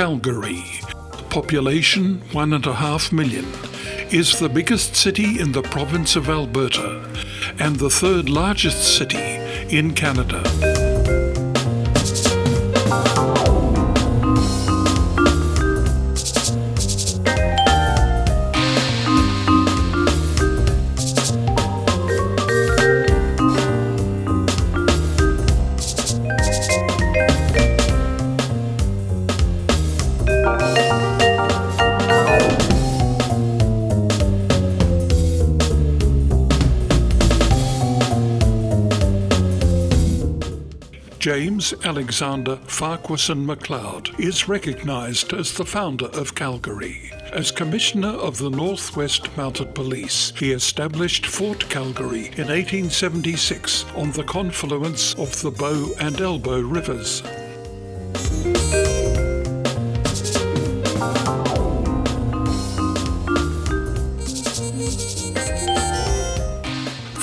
Calgary, population 1.5 million, is the biggest city in the province of Alberta and the third largest city in Canada. James Alexander Farquharson MacLeod is recognised as the founder of Calgary. As Commissioner of the Northwest Mounted Police, he established Fort Calgary in 1876 on the confluence of the Bow and Elbow rivers.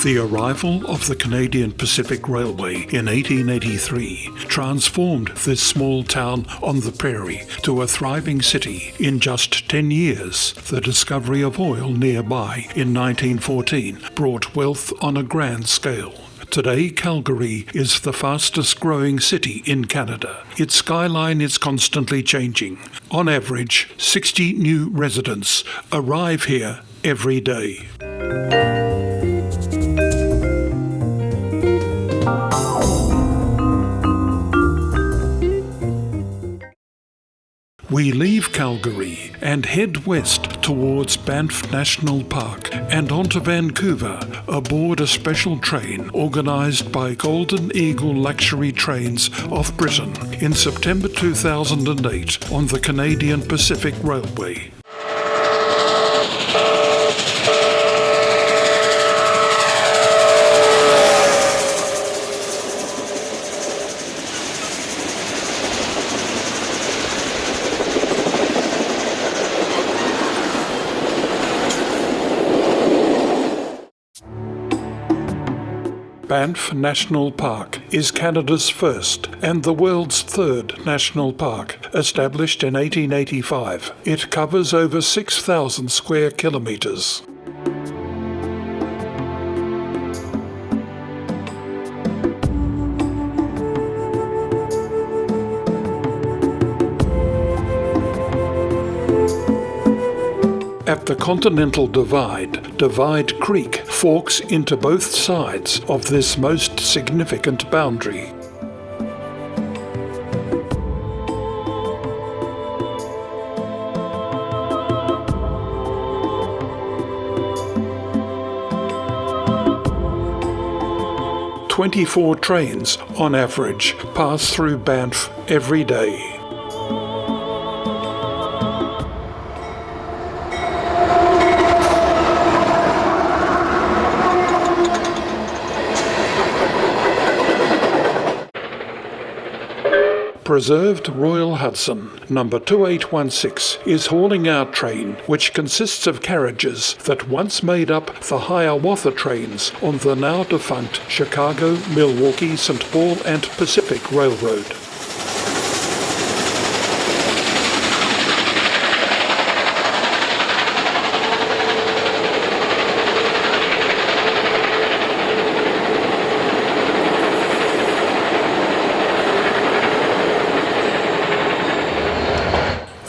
The arrival of the Canadian Pacific Railway in 1883 transformed this small town on the prairie to a thriving city in just 10 years. The discovery of oil nearby in 1914 brought wealth on a grand scale. Today, Calgary is the fastest growing city in Canada. Its skyline is constantly changing. On average, 60 new residents arrive here every day. We leave Calgary and head west towards Banff National Park and onto Vancouver aboard a special train organised by Golden Eagle Luxury Trains of Britain in September 2008 on the Canadian Pacific Railway. Banff National Park is Canada's first and the world's third national park, established in 1885. It covers over 6,000 square kilometres. At the Continental Divide, Divide Creek forks into both sides of this most significant boundary. "24 trains, on average, pass through Banff every day." Preserved Royal Hudson, number 2816, is hauling our train, which consists of carriages that once made up the Hiawatha trains on the now defunct Chicago, Milwaukee, St. Paul and Pacific Railroad.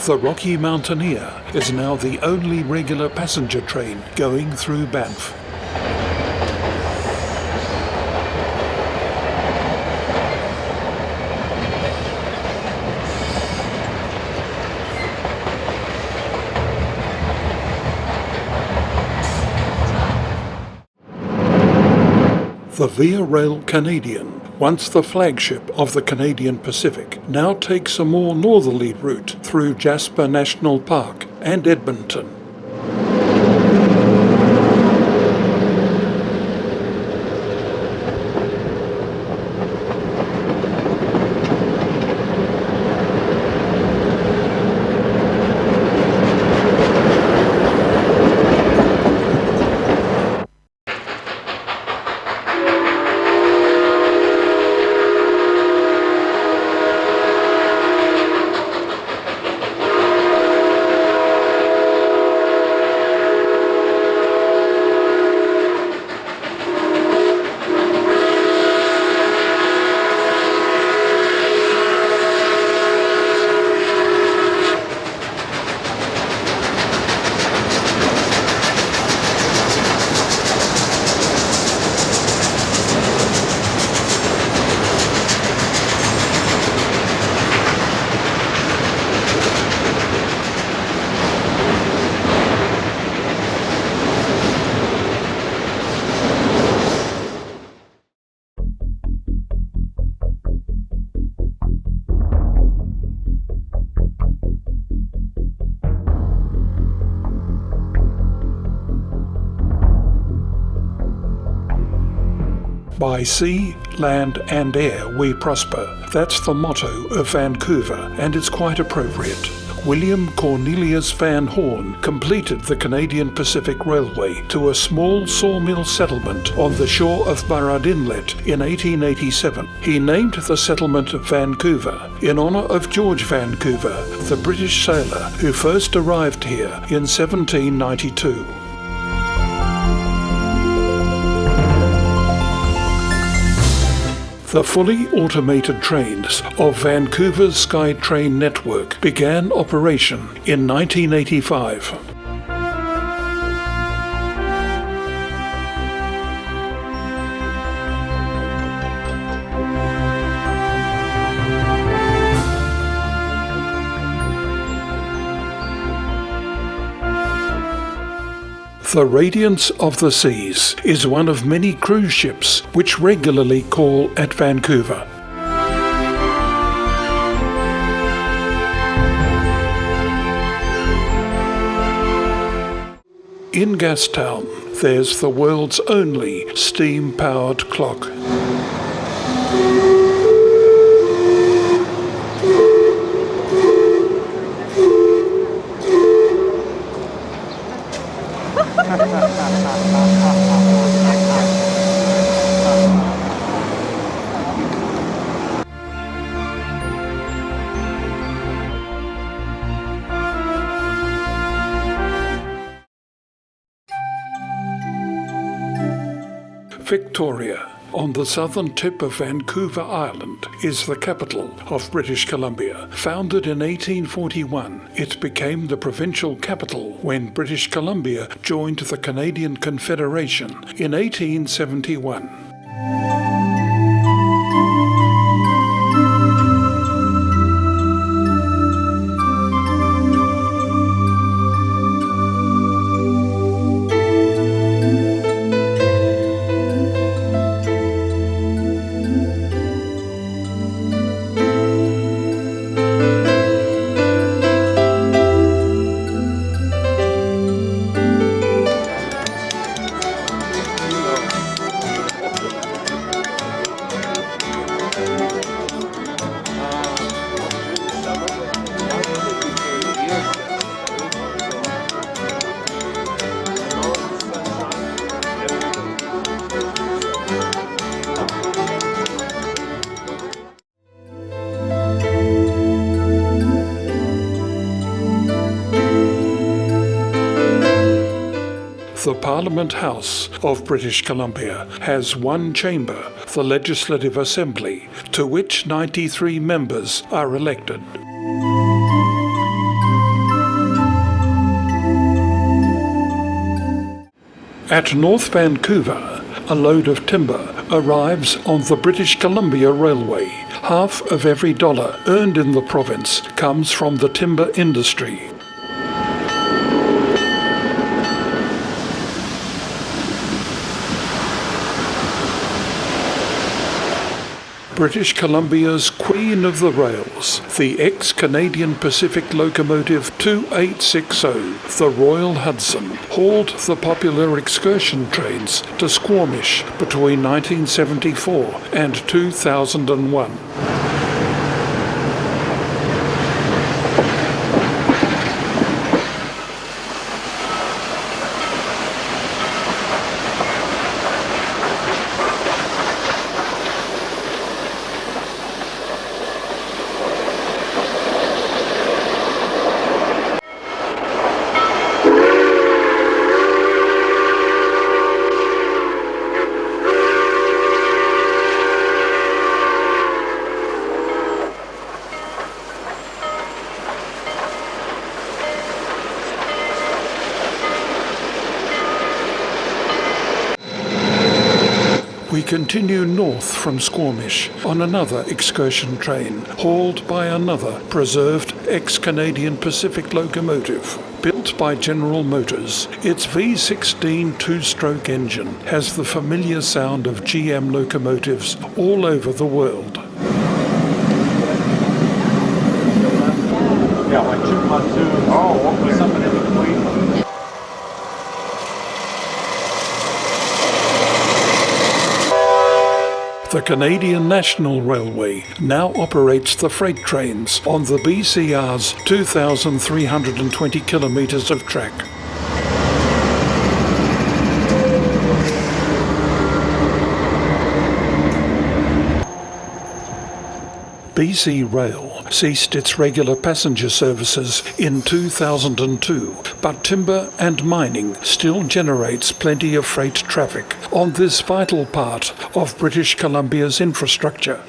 The Rocky Mountaineer is now the only regular passenger train going through Banff. The Via Rail Canadian, once the flagship of the Canadian Pacific, now takes a more northerly route through Jasper National Park and Edmonton. By sea, land and air we prosper. That's the motto of Vancouver, and it's quite appropriate. William Cornelius Van Horn completed the Canadian Pacific Railway to a small sawmill settlement on the shore of Burrard Inlet in 1887. He named the settlement Vancouver in honour of George Vancouver, the British sailor who first arrived here in 1792. The fully automated trains of Vancouver's SkyTrain network began operation in 1985. The Radiance of the Seas is one of many cruise ships which regularly call at Vancouver. In Gastown, there's the world's only steam-powered clock. Victoria, on the southern tip of Vancouver Island, is the capital of British Columbia. Founded in 1841, it became the provincial capital when British Columbia joined the Canadian Confederation in 1871. The Parliament House of British Columbia has one chamber, the Legislative Assembly, to which 93 members are elected. At North Vancouver, a load of timber arrives on the British Columbia Railway. Half of every dollar earned in the province comes from the timber industry. British Columbia's Queen of the Rails, the ex-Canadian Pacific locomotive 2860, the Royal Hudson, hauled the popular excursion trains to Squamish between 1974 and 2001. We continue north from Squamish on another excursion train, hauled by another preserved ex-Canadian Pacific locomotive. Built by General Motors, its V16 two-stroke engine has the familiar sound of GM locomotives all over the world. Yeah, like two pontoons. Oh, with something in between. The Canadian National Railway now operates the freight trains on the BCR's 2,320 kilometres of track. BC Rail ceased its regular passenger services in 2002, but timber and mining still generates plenty of freight traffic on this vital part of British Columbia's infrastructure.